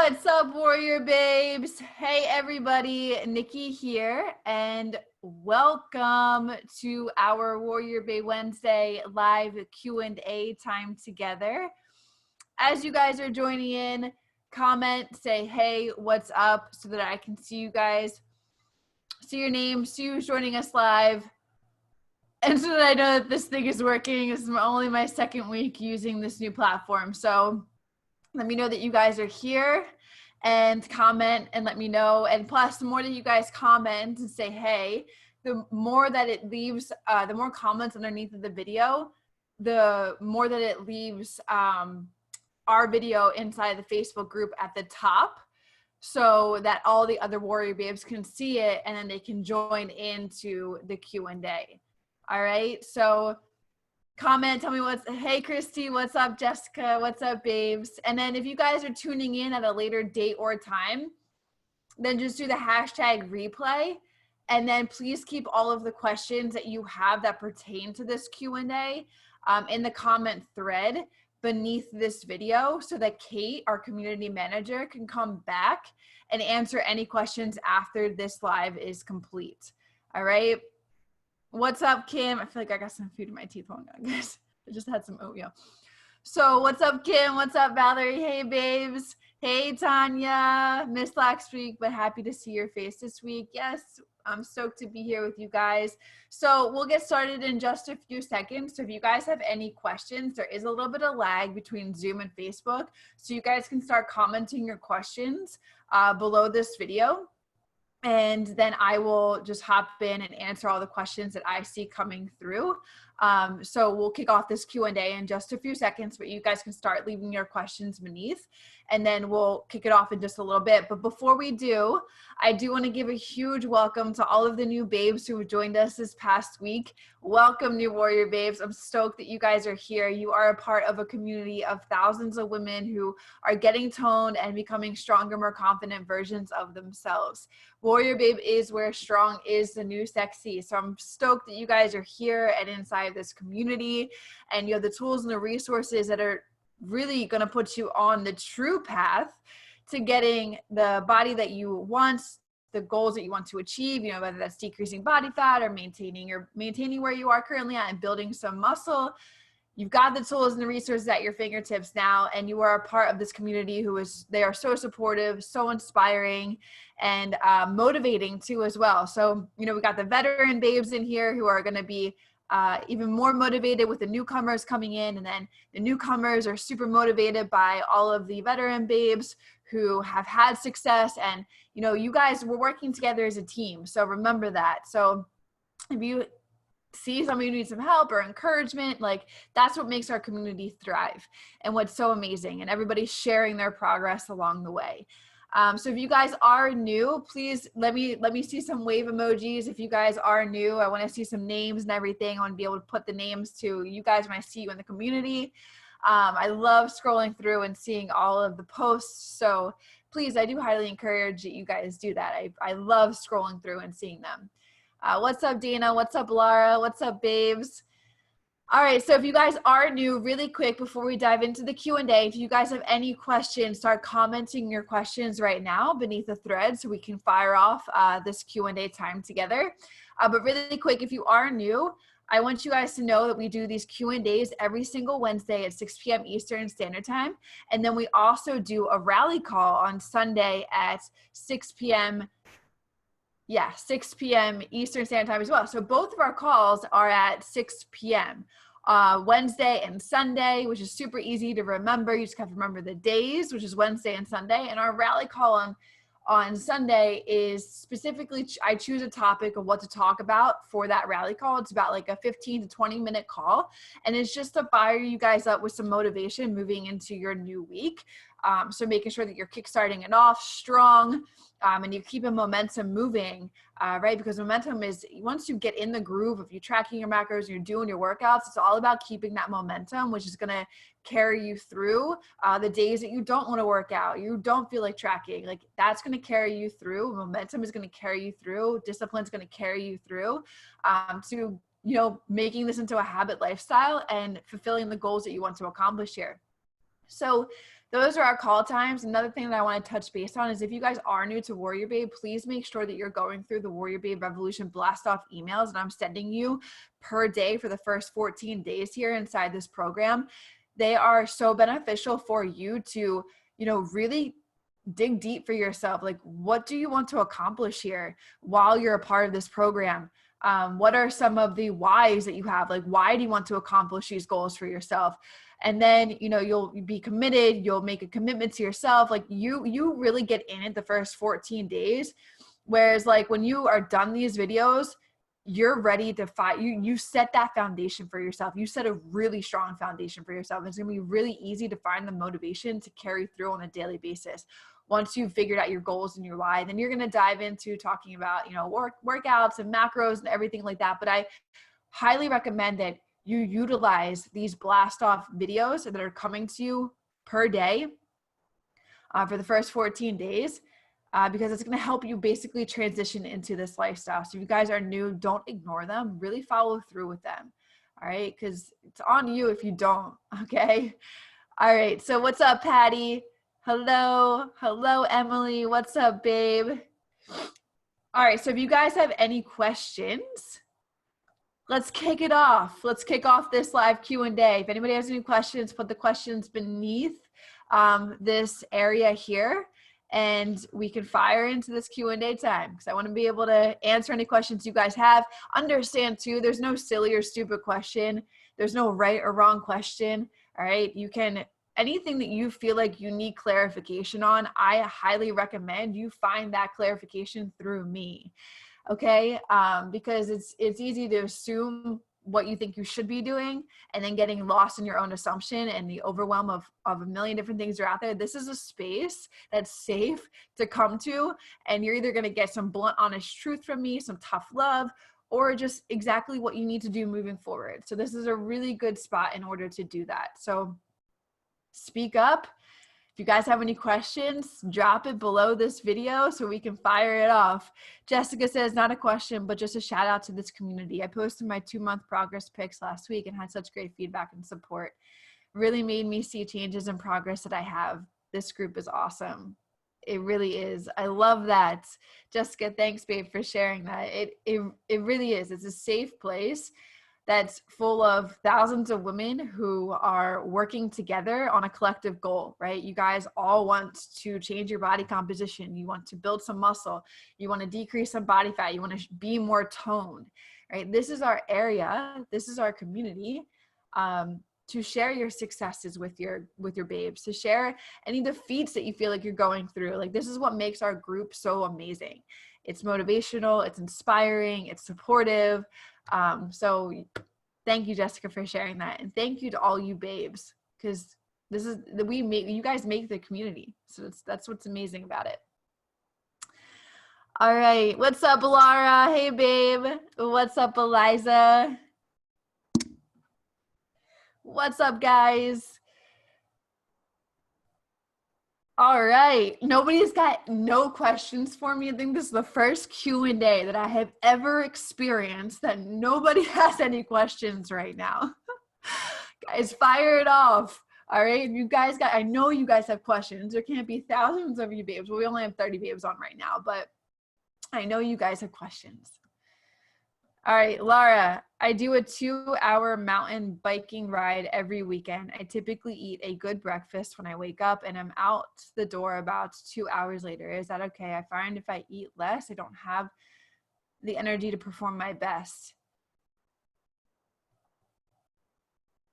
What's up, Warrior Babes? Hey, everybody, Nikki here, and welcome to our Warrior Babe Wednesday live Q&A time together. As you guys are joining in, comment, say, hey, what's up, so that I can see you guys, see your name, see who's joining us live, and so that I know that this thing is working. This is only my second week using this new platform, so let me know that you guys are here and comment and let me know. And plus, the more that you guys comment and say, hey, the more that it leaves, the more comments underneath of the video, the more that it leaves our video inside the Facebook group at the top, so that all the other Warrior Babes can see it and then they can join into the Q&A. All right, so comment, tell me hey Christy, what's up, Jessica, what's up, babes? And then if you guys are tuning in at a later date or time, then just do the hashtag replay, and then please keep all of the questions that you have that pertain to this Q&A in the comment thread beneath this video, so that Kate, our community manager, can come back and answer any questions after this live is complete. All right. What's up, Kim? I feel like I got some food in my teeth. Hold on, guys. I just had some oatmeal. So what's up, Kim? What's up, Valerie? Hey, babes. Hey, Tanya. Missed last week, but happy to see your face this week. Yes, I'm stoked to be here with you guys. So we'll get started in just a few seconds. So if you guys have any questions, there is a little bit of lag between Zoom and Facebook. So you guys can start commenting your questions below this video. And then I will just hop in and answer all the questions that I see coming through. So we'll kick off this Q&A in just a few seconds, but you guys can start leaving your questions beneath, and then we'll kick it off in just a little bit. But before we do, I do want to give a huge welcome to all of the new babes who have joined us this past week. Welcome, new Warrior Babes. I'm stoked that you guys are here. You are a part of a community of thousands of women who are getting toned and becoming stronger, more confident versions of themselves. Warrior Babe is where strong is the new sexy. So I'm stoked that you guys are here and inside this community, and you have the tools and the resources that are really going to put you on the true path to getting the body that you want, the goals that you want to achieve, you know, whether that's decreasing body fat or maintaining where you are currently at and building some muscle. You've got the tools and the resources at your fingertips now, and you are a part of this community they are so supportive, so inspiring, and motivating too as well. So, you know, we got the veteran babes in here who are going to be even more motivated with the newcomers coming in, and then the newcomers are super motivated by all of the veteran babes who have had success. And, you know, you guys were working together as a team. So remember that. So if you see somebody who needs some help or encouragement, like, that's what makes our community thrive and what's so amazing, and everybody's sharing their progress along the way. So if you guys are new, please let me see some wave emojis. If you guys are new, I want to see some names and everything. I want to be able to put the names to you guys when I see you in the community. I love scrolling through and seeing all of the posts. So please, I do highly encourage that you guys do that. I love scrolling through and seeing them. What's up, Dana? What's up, Lara? What's up, babes? All right, so if you guys are new, really quick before we dive into the Q&A, if you guys have any questions, start commenting your questions right now beneath the thread so we can fire off this Q&A time together. But really quick, if you are new, I want you guys to know that we do these Q&As every single Wednesday at 6 p.m. Eastern Standard Time. And then we also do a rally call on Sunday at 6 p.m. 6 p.m. Eastern Standard Time as well. So both of our calls are at 6 p.m. Wednesday and Sunday, which is super easy to remember. You just have to remember the days, which is Wednesday and Sunday. And our rally call on Sunday is specifically, I choose a topic of what to talk about for that rally call. It's about like a 15 to 20 minute call. And it's just to fire you guys up with some motivation moving into your new week. So making sure that you're kickstarting it off strong, and you keep a momentum moving, right? Because momentum is, once you get in the groove of you tracking your macros and you're doing your workouts, it's all about keeping that momentum, which is going to carry you through the days that you don't want to work out, you don't feel like tracking. Like, that's going to carry you through. Momentum is going to carry you through. Discipline is going to carry you through to, you know, making this into a habit lifestyle and fulfilling the goals that you want to accomplish here. So those are our call times. Another thing that I want to touch base on is if you guys are new to WarriorBabe, please make sure that you're going through the WarriorBabe Revolution Blast Off emails that I'm sending you per day for the first 14 days here inside this program. They are so beneficial for you to, you know, really dig deep for yourself. Like, what do you want to accomplish here while you're a part of this program? What are some of the whys that you have? Like, why do you want to accomplish these goals for yourself? And then, you know, you'll be committed, you'll make a commitment to yourself. Like you really get in it the first 14 days. Whereas like when you are done these videos, you're ready to fight. You set that foundation for yourself. You set a really strong foundation for yourself. It's going to be really easy to find the motivation to carry through on a daily basis. Once you've figured out your goals and your why, then you're going to dive into talking about, you know, workouts and macros and everything like that. But I highly recommend that you utilize these blast off videos that are coming to you per day for the first 14 days because it's going to help you basically transition into this lifestyle. So if you guys are new, don't ignore them. Really follow through with them. All right. Because it's on you if you don't. Okay. All right. So what's up, Patty? Hello. Hello, Emily. What's up, babe? All right. So if you guys have any questions, let's kick it off. Let's kick off this live Q&A. If anybody has any questions, put the questions beneath this area here, and we can fire into this Q&A time because I want to be able to answer any questions you guys have. Understand too, there's no silly or stupid question. There's no right or wrong question. All right. You can, anything that you feel like you need clarification on, I highly recommend you find that clarification through me. Okay. Because it's easy to assume what you think you should be doing and then getting lost in your own assumption and the overwhelm of a million different things are out there. This is a space that's safe to come to, and you're either going to get some blunt, honest truth from me, some tough love, or just exactly what you need to do moving forward. So this is a really good spot in order to do that. So speak up. If you guys have any questions, drop it below this video so we can fire it off. Jessica says, not a question, but just a shout out to this community. I posted my 2-month progress pics last week and had such great feedback and support. Really made me see changes and progress that I have. This group is awesome. It really is. I love that. Jessica, thanks, babe, for sharing that. It really is. It's a safe place that's full of thousands of women who are working together on a collective goal, right? You guys all want to change your body composition. You want to build some muscle. You want to decrease some body fat. You want to be more toned, right? This is our area. This is our community to share your successes with your babes, to share any defeats that you feel like you're going through. Like, this is what makes our group so amazing. It's motivational, it's inspiring, it's supportive. So thank you, Jessica, for sharing that. And thank you to all you babes, because this is you guys make the community. So that's what's amazing about it. All right. What's up, Laura? Hey, babe. What's up, Eliza? What's up, guys? All right. Nobody's got no questions for me. I think this is the first Q&A that I have ever experienced that nobody has any questions right now. Guys, fire it off. All right. You guys I know you guys have questions. There can't be thousands of you babes. Well, we only have 30 babes on right now, but I know you guys have questions. All right, Laura, I do a 2-hour mountain biking ride every weekend. I typically eat a good breakfast when I wake up and I'm out the door about 2 hours later. Is that okay? I find if I eat less, I don't have the energy to perform my best.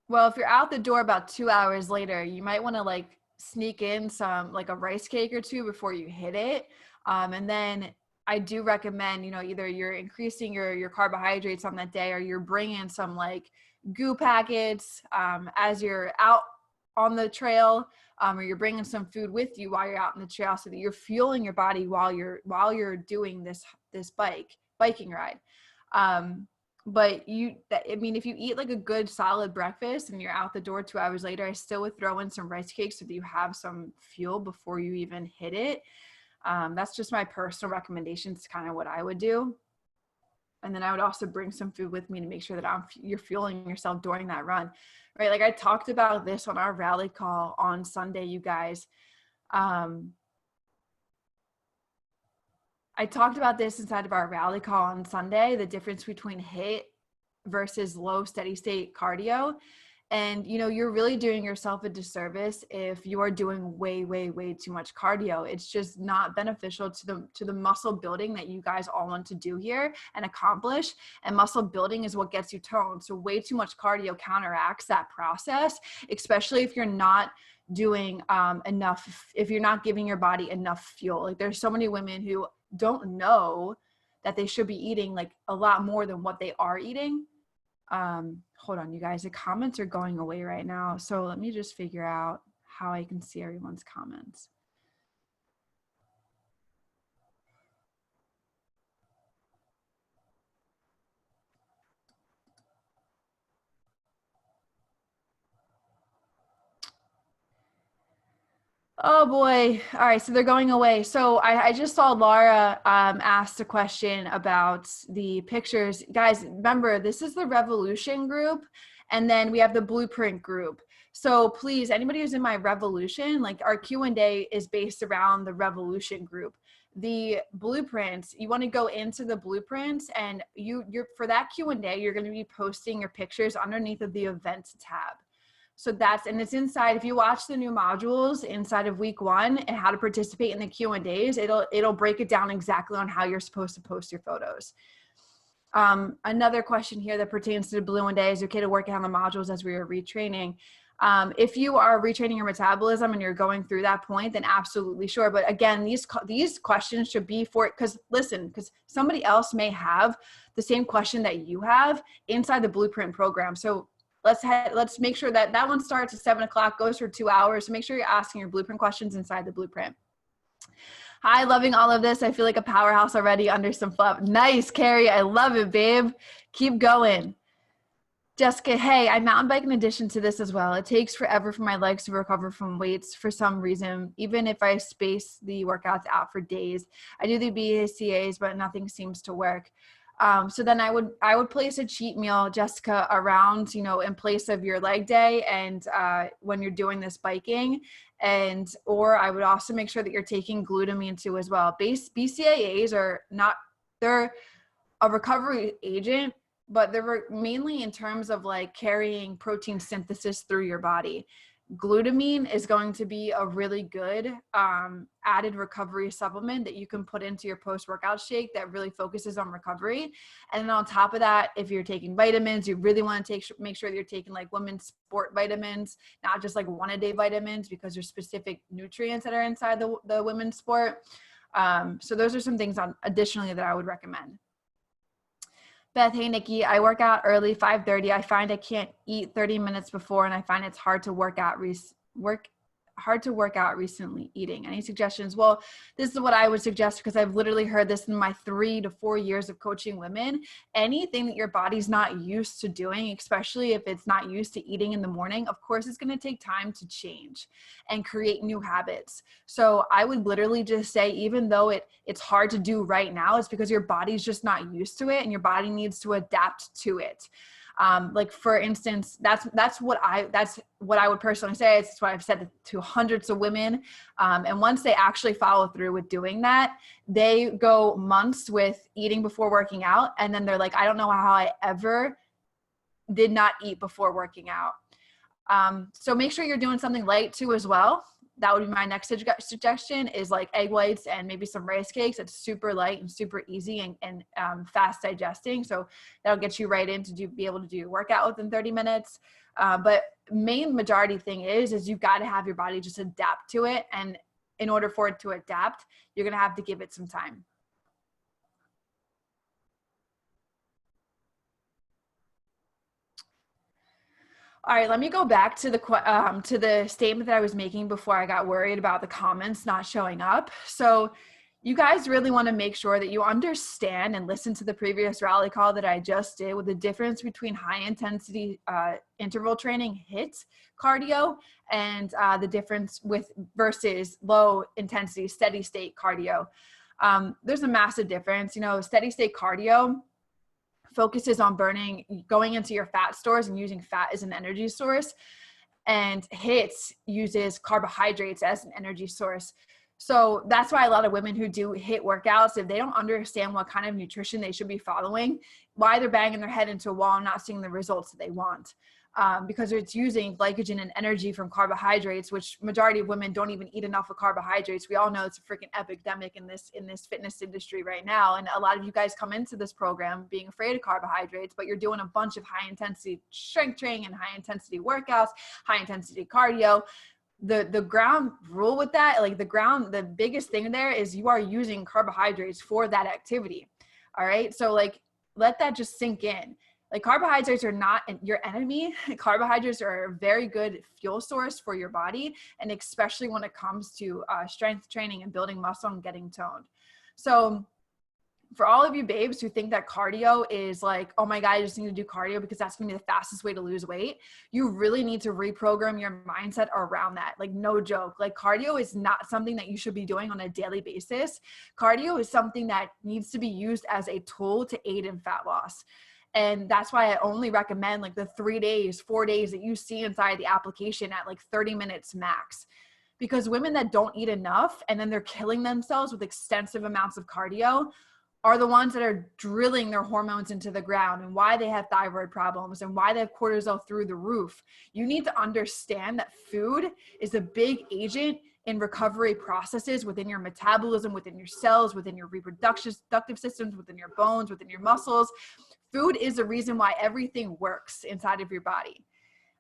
Well, if you're out the door about 2 hours later, you might want to like sneak in some, like a rice cake or two before you hit it. And then I do recommend, you know, either you're increasing your carbohydrates on that day or you're bringing some like goo packets as you're out on the trail, or you're bringing some food with you while you're out on the trail so that you're fueling your body while you're doing this biking ride. But I mean, if you eat like a good solid breakfast and you're out the door 2 hours later, I still would throw in some rice cakes so that you have some fuel before you even hit it. That's just my personal recommendation. It's kind of what I would do. And then I would also bring some food with me to make sure that you're fueling yourself during that run, right? Like I talked about this on our rally call on Sunday, you guys. I talked about this inside of our rally call on Sunday, the difference between HIIT versus low steady state cardio. And, you know, you're really doing yourself a disservice if you are doing way, way, way too much cardio. It's just not beneficial to the muscle building that you guys all want to do here and accomplish. And muscle building is what gets you toned. So way too much cardio counteracts that process, especially if you're not doing enough, if you're not giving your body enough fuel. Like there's so many women who don't know that they should be eating like a lot more than what they are eating. Hold on, you guys, the comments are going away right now. So let me just figure out how I can see everyone's comments. Oh boy. All right. So they're going away. So I just saw Laura asked a question about the pictures. Guys, remember, this is the Revolution group. And then we have the Blueprint group. So please, anybody who's in my Revolution, like our Q&A is based around the Revolution group. The Blueprints, you want to go into the Blueprints, and you're for that Q&A, you're going to be posting your pictures underneath of the Events tab. So and it's inside, if you watch the new modules inside of week 1 and how to participate in the Q&As, it'll break it down exactly on how you're supposed to post your photos. Another question here that pertains to the Blue One Day, is it okay to work out on the modules as we are retraining? If you are retraining your metabolism and you're going through that point, then absolutely sure. But again, these questions should be for, because somebody else may have the same question that you have inside the Blueprint program. So let's make sure that one starts at 7 o'clock, goes for 2 hours. So make sure you're asking your Blueprint questions inside the Blueprint. Hi, loving all of this. I feel like a powerhouse already under some fluff. Nice, Carrie. I love it, babe. Keep going. Jessica, hey, I mountain bike in addition to this as well. It takes forever for my legs to recover from weights for some reason, even if I space the workouts out for days. I do the BACAs, but nothing seems to work. So then I would place a cheat meal, Jessica, around, in place of your leg day and when you're doing this biking. Or I would also make sure that you're taking glutamine too as well. BCAAs they're a recovery agent, but they're mainly in terms of like carrying protein synthesis through your body. Glutamine is going to be a really good added recovery supplement that you can put into your post-workout shake that really focuses on recovery. And then on top of that, if you're taking vitamins, you really want to make sure that you're taking like women's sport vitamins, not just like one-a-day vitamins, because there's specific nutrients that are inside the women's sport. So those are some things additionally that I would recommend. Beth, hey, Nikki, I work out early, 5:30. I find I can't eat 30 minutes before, and I find it's hard to work out recently eating. Any suggestions? Well, this is what I would suggest, because I've literally heard this in my 3 to 4 years of coaching women. Anything that your body's not used to doing, especially if it's not used to eating in the morning, of course, it's going to take time to change and create new habits. So I would literally just say, even though it's hard to do right now, it's because your body's just not used to it and your body needs to adapt to it. Like for instance, that's what I would personally say. It's what I've said to hundreds of women. And once they actually follow through with doing that, they go months with eating before working out. And then they're like, I don't know how I ever did not eat before working out. So make sure you're doing something light too as well. That would be my next suggestion, is like egg whites and maybe some rice cakes. It's super light and super easy and fast digesting. So that'll get you right in to be able to do your workout within 30 minutes. But main majority thing is you've got to have your body just adapt to it. And in order for it to adapt, you're going to have to give it some time. All right, let me go back to the statement that I was making before I got worried about the comments not showing up. So you guys really want to make sure that you understand and listen to the previous rally call that I just did, with the difference between high intensity interval training HIIT cardio and the difference versus low intensity steady state cardio. There's a massive difference. Steady state cardio, focuses on going into your fat stores and using fat as an energy source, and HIIT uses carbohydrates as an energy source. So that's why a lot of women who do HIIT workouts, if they don't understand what kind of nutrition they should be following, why they're banging their head into a wall and not seeing the results that they want. Because it's using glycogen and energy from carbohydrates, which majority of women don't even eat enough of carbohydrates. We all know it's a freaking epidemic in this fitness industry right now. And a lot of you guys come into this program being afraid of carbohydrates, but you're doing a bunch of high intensity strength training and high intensity workouts, high intensity cardio. The ground rule with that, like the biggest thing there is you are using carbohydrates for that activity. All right. So like, let that just sink in. Like, carbohydrates are not your enemy. Carbohydrates are a very good fuel source for your body, and especially when it comes to strength training and building muscle and getting toned. So for all of you babes who think that cardio is like, oh my God, I just need to do cardio because that's gonna be the fastest way to lose weight, you really need to reprogram your mindset around that. Like, no joke. Like, cardio is not something that you should be doing on a daily basis. Cardio is something that needs to be used as a tool to aid in fat loss. And that's why I only recommend like the 3 days, 4 days that you see inside the application at like 30 minutes max. Because women that don't eat enough and then they're killing themselves with extensive amounts of cardio are the ones that are drilling their hormones into the ground, and why they have thyroid problems and why they have cortisol through the roof. You need to understand that food is a big agent in recovery processes within your metabolism, within your cells, within your reproductive systems, within your bones, within your muscles. Food is the reason why everything works inside of your body.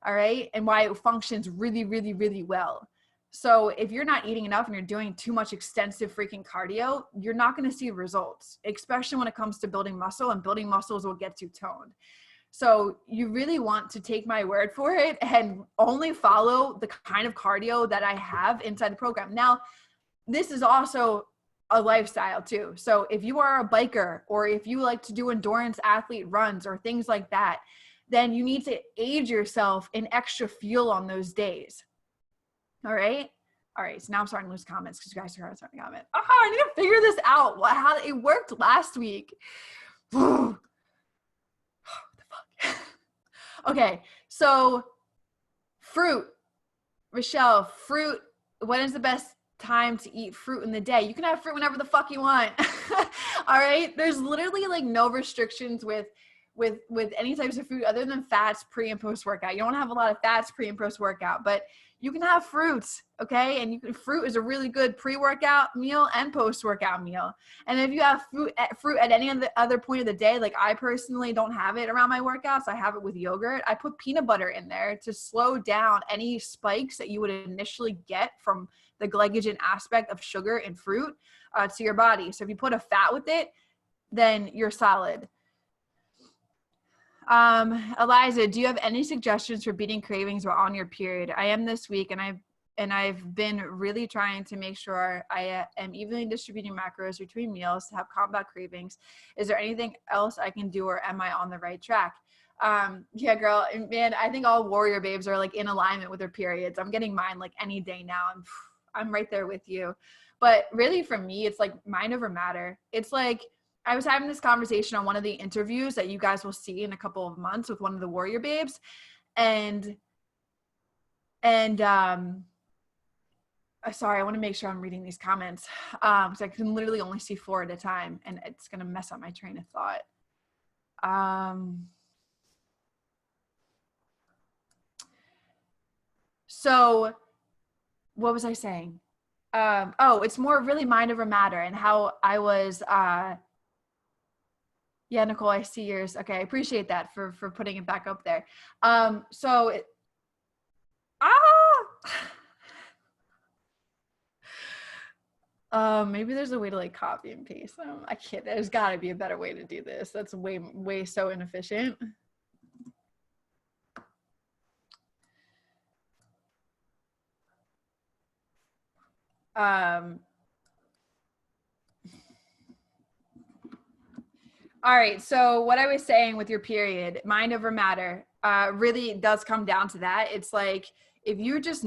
All right. And why it functions really, really, really well. So if you're not eating enough and you're doing too much extensive freaking cardio, you're not going to see results, especially when it comes to building muscle, and building muscles will get you toned. So you really want to take my word for it and only follow the kind of cardio that I have inside the program. Now, this is also a lifestyle too. So if you are a biker, or if you like to do endurance athlete runs or things like that, then you need to aid yourself in extra fuel on those days. All right. All right. So now I'm starting to lose comments because you guys are starting to comment. Oh, I need to figure this out. How it worked last week. What the fuck? Okay. So fruit, Rochelle, fruit. When is the best time to eat fruit in the day? You can have fruit whenever the fuck you want. All right. There's literally like no restrictions with any types of food other than fats pre and post workout. You don't have a lot of fats pre and post workout, but you can have fruits. Okay. And fruit is a really good pre-workout meal and post-workout meal. And if you have fruit at any other point of the day, like I personally don't have it around my workouts. I have it with yogurt. I put peanut butter in there to slow down any spikes that you would initially get from the glycogen aspect of sugar and fruit to your body. So if you put a fat with it, then you're solid. Eliza, do you have any suggestions for beating cravings while on your period? I am this week, and I've been really trying to make sure I am evenly distributing macros between meals to help combat cravings. Is there anything else I can do, or am I on the right track? Yeah, girl, man, I think all warrior babes are like in alignment with their periods. I'm getting mine like any day now. I'm right there with you. But really for me, it's like mind over matter. It's like, I was having this conversation on one of the interviews that you guys will see in a couple of months with one of the warrior babes. And sorry, I want to make sure I'm reading these comments because I can literally only see 4 at a time, and it's going to mess up my train of thought. So what was I saying? Oh, it's more really mind over matter, and how I was, yeah, Nicole, I see yours. Okay. I appreciate that for putting it back up there. Maybe there's a way to like copy and paste them. I can't, there's gotta be a better way to do this. That's way so inefficient. All right. So what I was saying with your period, mind over matter, really does come down to that. It's like, if you just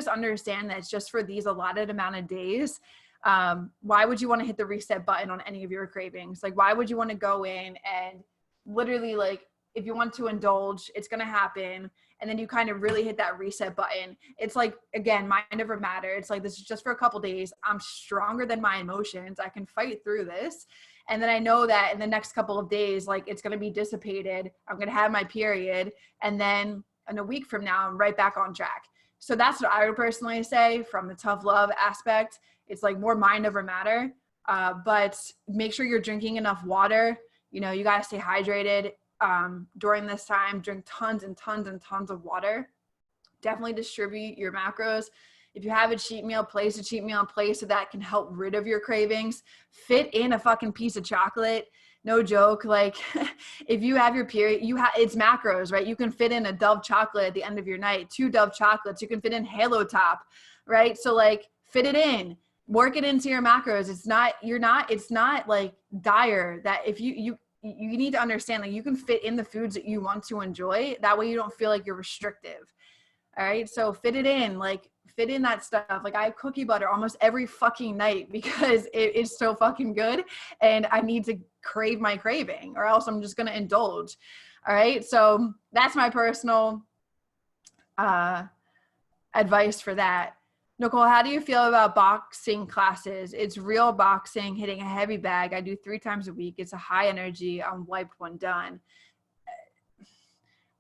understand that it's just for these allotted amount of days, why would you want to hit the reset button on any of your cravings? Like, why would you want to go in and literally like, if you want to indulge, it's going to happen. And then you kind of really hit that reset button. It's like, again, mind over matter. It's like, this is just for a couple days. I'm stronger than my emotions. I can fight through this. And then I know that in the next couple of days, like, it's going to be dissipated. I'm going to have my period. And then in a week from now, I'm right back on track. So that's what I would personally say from the tough love aspect. It's like more mind over matter. But make sure you're drinking enough water. You know, you got to stay hydrated. During this time, drink tons and tons and tons of water. Definitely distribute your macros. If you have a cheat meal, place a cheat meal in place so that can help rid of your cravings. Fit in a fucking piece of chocolate. No joke. Like, if you have your period, it's macros, right? You can fit in a Dove chocolate at the end of your night, 2 Dove chocolates. You can fit in Halo Top, right? So like, fit it in. Work it into your macros. It's not like dire that if you need to understand, like, you can fit in the foods that you want to enjoy. That way you don't feel like you're restrictive. All right. So fit it in, like, fit in that stuff. Like, I have cookie butter almost every fucking night because it is so fucking good. And I need to crave my craving or else I'm just going to indulge. All right. So that's my personal advice for that. Nicole, how do you feel about boxing classes? It's real boxing, hitting a heavy bag. I do 3 times a week. It's a high energy. I'm wiped when done.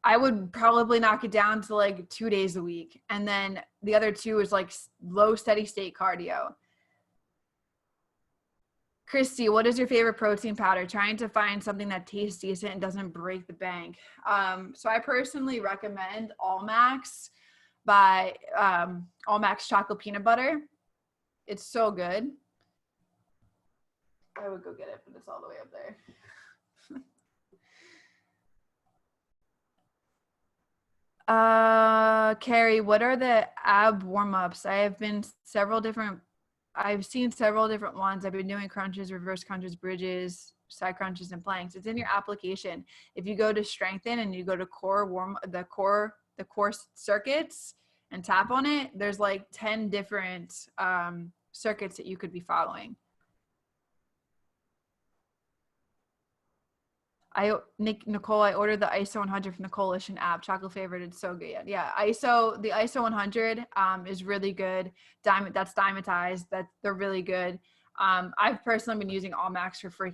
I would probably knock it down to like 2 days a week. And then the other 2 is like low steady state cardio. Christy, what is your favorite protein powder? Trying to find something that tastes decent and doesn't break the bank. So I personally recommend All Max by All Max Chocolate Peanut Butter. It's so good. I would go get it, but it's all the way up there. Carrie, what are the ab warm-ups? I've seen several different ones. I've been doing crunches, reverse crunches, bridges, side crunches, and planks. It's in your application. If you go to strengthen and you go to the core circuits and tap on it, there's like 10 different circuits that you could be following. Nicole, I ordered the ISO 100 from the Coalition app. Chocolate flavored. It's so good. Yeah. The ISO 100 is really good. That's diamondized. They're really good. I've personally been using All Max for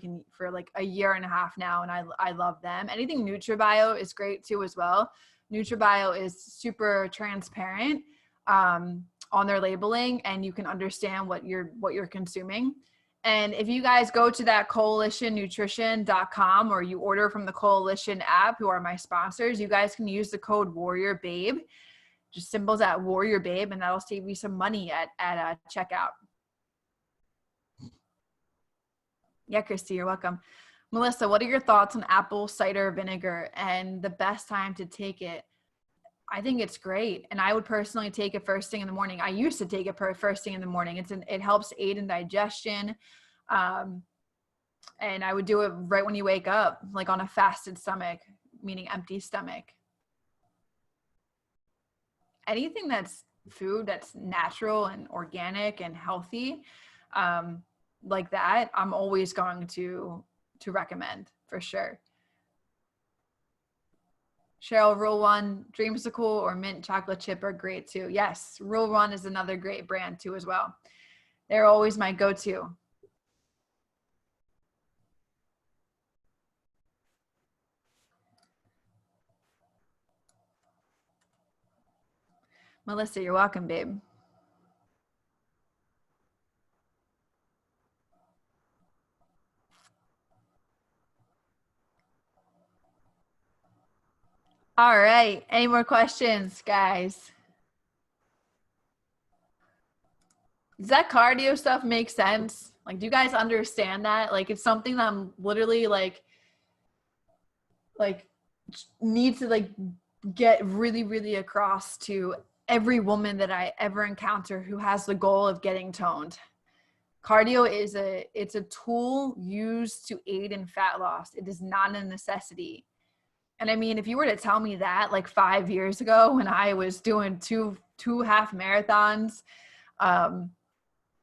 like a year and a half now, and I love them. Anything NutriBio is great too as well. NutriBio is super transparent on their labeling, and you can understand what you're consuming. And if you guys go to that coalitionnutrition.com or you order from the Coalition app, who are my sponsors, you guys can use the code WarriorBabe, just symbols at WarriorBabe, and that'll save you some money at checkout. Yeah, Christy, you're welcome. Melissa, what are your thoughts on apple cider vinegar and the best time to take it? I think it's great. And I would personally take it first thing in the morning. I used to take it first thing in the morning. It helps aid in digestion. And I would do it right when you wake up, like on a fasted stomach, meaning empty stomach. Anything that's food that's natural and organic and healthy, like that, I'm always going to recommend for sure. Cheryl, Rule One, Dreamsicle or mint chocolate chip are great too. Yes, Rule One is another great brand too as well. They're always my go-to. Melissa, you're welcome, babe. All right. Any more questions, guys? Does that cardio stuff make sense? Like, do you guys understand that? Like, it's something that I'm literally like need to like get really, really across to every woman that I ever encounter who has the goal of getting toned. Cardio it's a tool used to aid in fat loss. It is not a necessity. And I mean, if you were to tell me that like 5 years ago when I was doing two half marathons,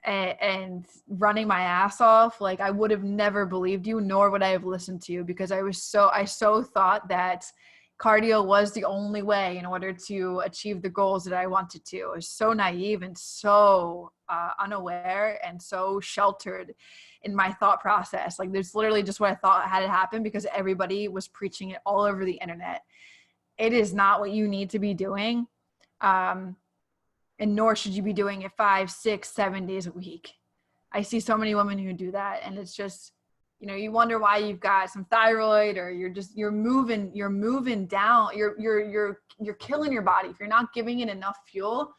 and running my ass off, like I would have never believed you, nor would I have listened to you, because I so thought that cardio was the only way in order to achieve the goals that I wanted to. I was so naive and so unaware and so sheltered in my thought process. Like there's literally just what I thought had to happen because everybody was preaching it all over the internet. It is not what you need to be doing. And nor should you be doing it 5, 6, 7 days a week. I see so many women who do that, and it's just, you know, you wonder why you've got some thyroid, or you're moving down, you're killing your body if you're not giving it enough fuel.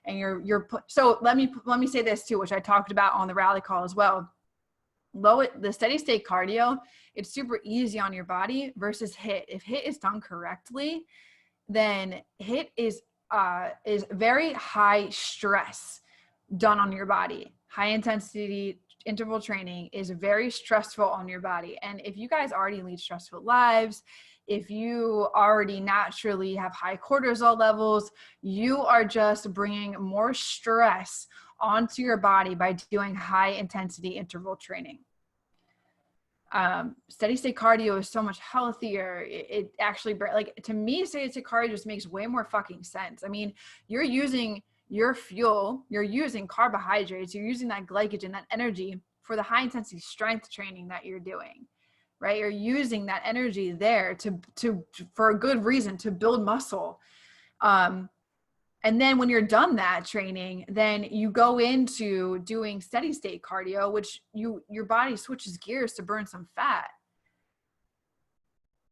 And so let me say this too, which I talked about on the rally call as well. The steady state cardio, it's super easy on your body versus HIIT. If HIIT is done correctly, then HIIT is very high stress done on your body. High intensity interval training is very stressful on your body. And if you guys already lead stressful lives, if you already naturally have high cortisol levels, you are just bringing more stress onto your body by doing high intensity interval training. Steady state cardio is so much healthier. It actually, like, to me, steady state cardio just makes way more fucking sense. I mean, you're using your fuel, you're using carbohydrates, you're using that glycogen, that energy for the high intensity strength training that you're doing, right? You're using that energy there for a good reason, to build muscle. And then when you're done that training, then you go into doing steady state cardio, which your body switches gears to burn some fat.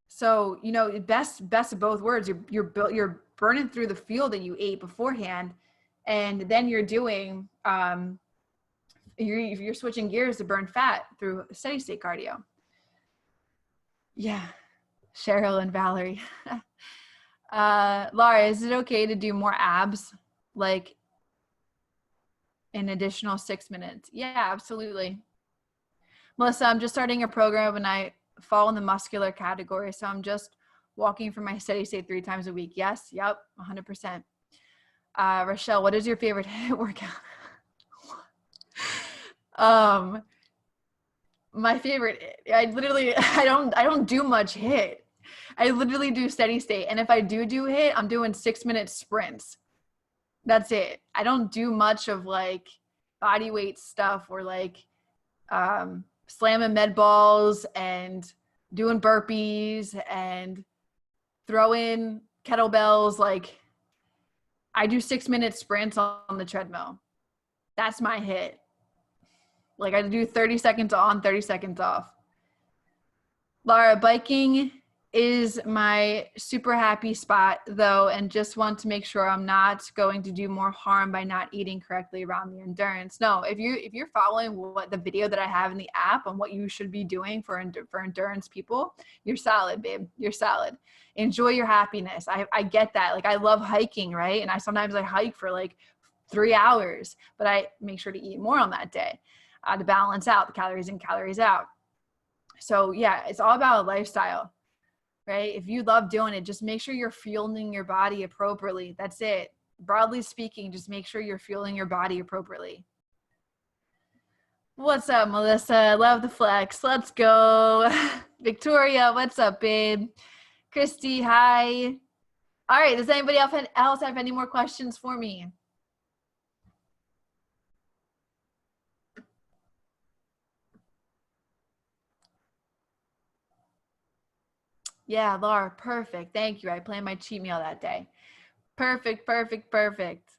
So, you know, best of both worlds, you're burning through the fuel that you ate beforehand, and then you're doing, you're switching gears to burn fat through steady state cardio. Yeah. Cheryl and Valerie. Laura, is it okay to do more abs, like an additional 6 minutes? Yeah, absolutely. Melissa, I'm just starting a program and I fall in the muscular category, so I'm just walking for my steady state 3 times a week. Yes, yep, 100%. Rochelle, what is your favorite HIIT workout? My favorite, I don't do much HIIT. I literally do steady state. And if I do HIIT, I'm doing 6-minute sprints. That's it. I don't do much of like body weight stuff, or like slamming med balls and doing burpees and throwing kettlebells. Like, I do 6-minute sprints on the treadmill. That's my HIIT. Like, I do 30 seconds on, 30 seconds off. Laura, biking is my super happy spot though, and just want to make sure I'm not going to do more harm by not eating correctly around the endurance. No, if you're following what the video that I have in the app on what you should be doing for endurance people, you're solid, babe. You're solid. Enjoy your happiness. I get that. Like, I love hiking, right? And sometimes I hike for like 3 hours, but I make sure to eat more on that day to balance out the calories in, calories out. So yeah, it's all about a lifestyle. Right? If you love doing it, just make sure you're fueling your body appropriately. That's it. Broadly speaking, just make sure you're fueling your body appropriately. What's up, Melissa? Love the flex. Let's go. Victoria, what's up, babe? Christy, hi. All right. Does anybody else have any more questions for me? Yeah, Laura, perfect. Thank you. I planned my cheat meal that day. Perfect, perfect, perfect.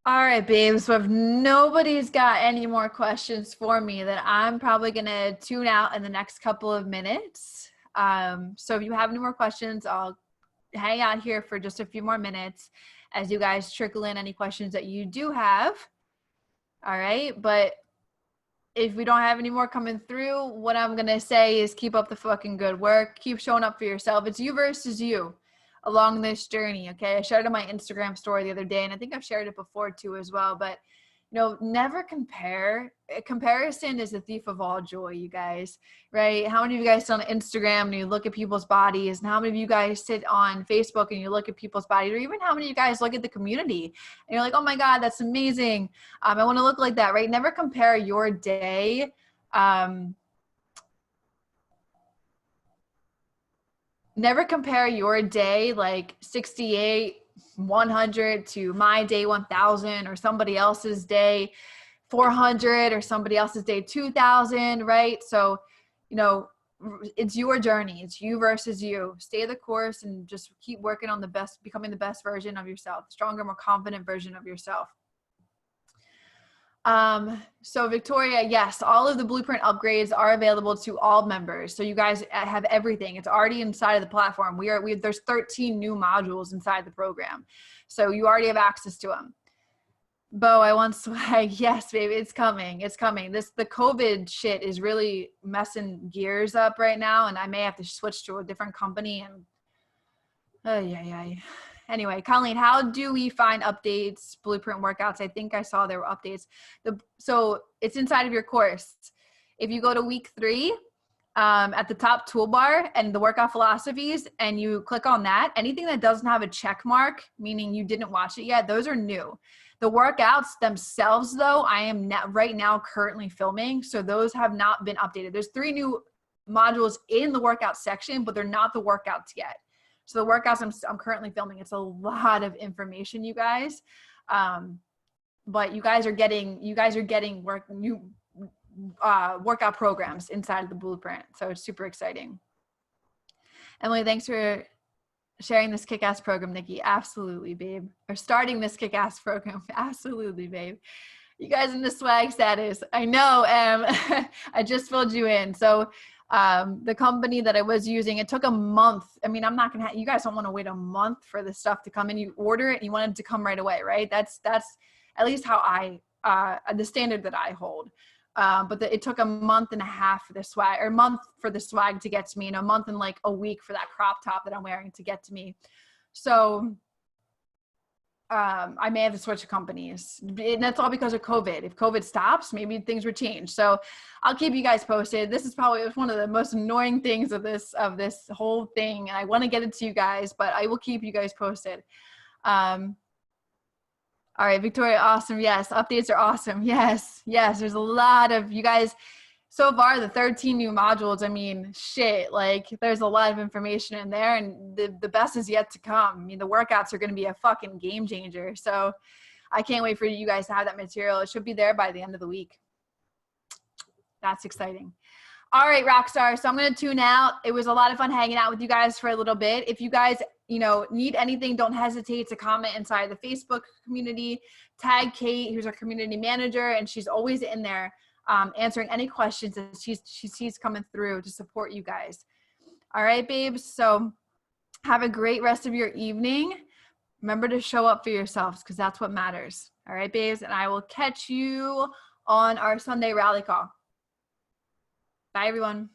All right, babe. So if nobody's got any more questions for me, then I'm probably going to tune out in the next couple of minutes. So if you have any more questions, I'll hang out here for just a few more minutes as you guys trickle in any questions that you do have. All right. But if we don't have any more coming through, what I'm going to say is keep up the fucking good work. Keep showing up for yourself. It's you versus you along this journey. Okay. I shared it on my Instagram story the other day, and I think I've shared it before too as well, but never compare. Comparison is the thief of all joy, you guys, right? How many of you guys sit on Instagram and you look at people's bodies, and how many of you guys sit on Facebook and you look at people's bodies, or even how many of you guys look at the community and you're like, oh my God, that's amazing. I want to look like that, right? Never compare your day. Never compare your day like 68, 100 to my day 1000 or somebody else's day 400 or somebody else's day 2000, right? So, it's your journey. It's you versus you. Stay the course and just keep working on becoming the best version of yourself, stronger, more confident version of yourself. So Victoria, yes, all of the blueprint upgrades are available to all members. So you guys have everything. It's already inside of the platform. There's 13 new modules inside the program. So you already have access to them. Bo, I want swag. Yes, baby, it's coming. It's coming. The COVID shit is really messing gears up right now. And I may have to switch to a different company and, Anyway, Colleen, how do we find updates, blueprint workouts? I think I saw there were updates. So it's inside of your course. If you go to week 3, at the top toolbar and the workout philosophies, and you click on that, anything that doesn't have a check mark, meaning you didn't watch it yet, those are new. The workouts themselves, though, I am right now currently filming. So those have not been updated. There's 3 new modules in the workout section, but they're not the workouts yet. So the workouts I'm currently filming, it's a lot of information, you guys. But you guys are getting workout programs inside of the blueprint. So it's super exciting. Emily, thanks for sharing this kick-ass program, Nikki. Absolutely, babe. Or starting this kick-ass program. Absolutely, babe. You guys in the swag status. I know, I just filled you in. So the company that I was using, it took a month. I mean, I'm not going to, you guys don't want to wait a month for this stuff to come in. You order it and you want it to come right away, right? That's at least how the standard that I hold. But it took a month and a half for the swag, or a month for the swag to get to me, and a month and like a week for that crop top that I'm wearing to get to me. So I may have to switch companies, and that's all because of COVID. If COVID stops, maybe things would change. So I'll keep you guys posted. This is probably one of the most annoying things of this whole thing, and I want to get it to you guys, but I will keep you guys posted. All right, Victoria, awesome. Yes, updates are awesome. Yes, there's a lot of, you guys, so far, the 13 new modules, I mean, shit, like there's a lot of information in there, and the best is yet to come. I mean, the workouts are going to be a fucking game changer. So I can't wait for you guys to have that material. It should be there by the end of the week. That's exciting. All right, Rockstar. So I'm going to tune out. It was a lot of fun hanging out with you guys for a little bit. If you guys, need anything, don't hesitate to comment inside the Facebook community. Tag Kate, who's our community manager, and she's always in there answering any questions that she sees coming through to support you guys. All right, babes. So have a great rest of your evening. Remember to show up for yourselves, because that's what matters. All right, babes. And I will catch you on our Sunday rally call. Bye, everyone.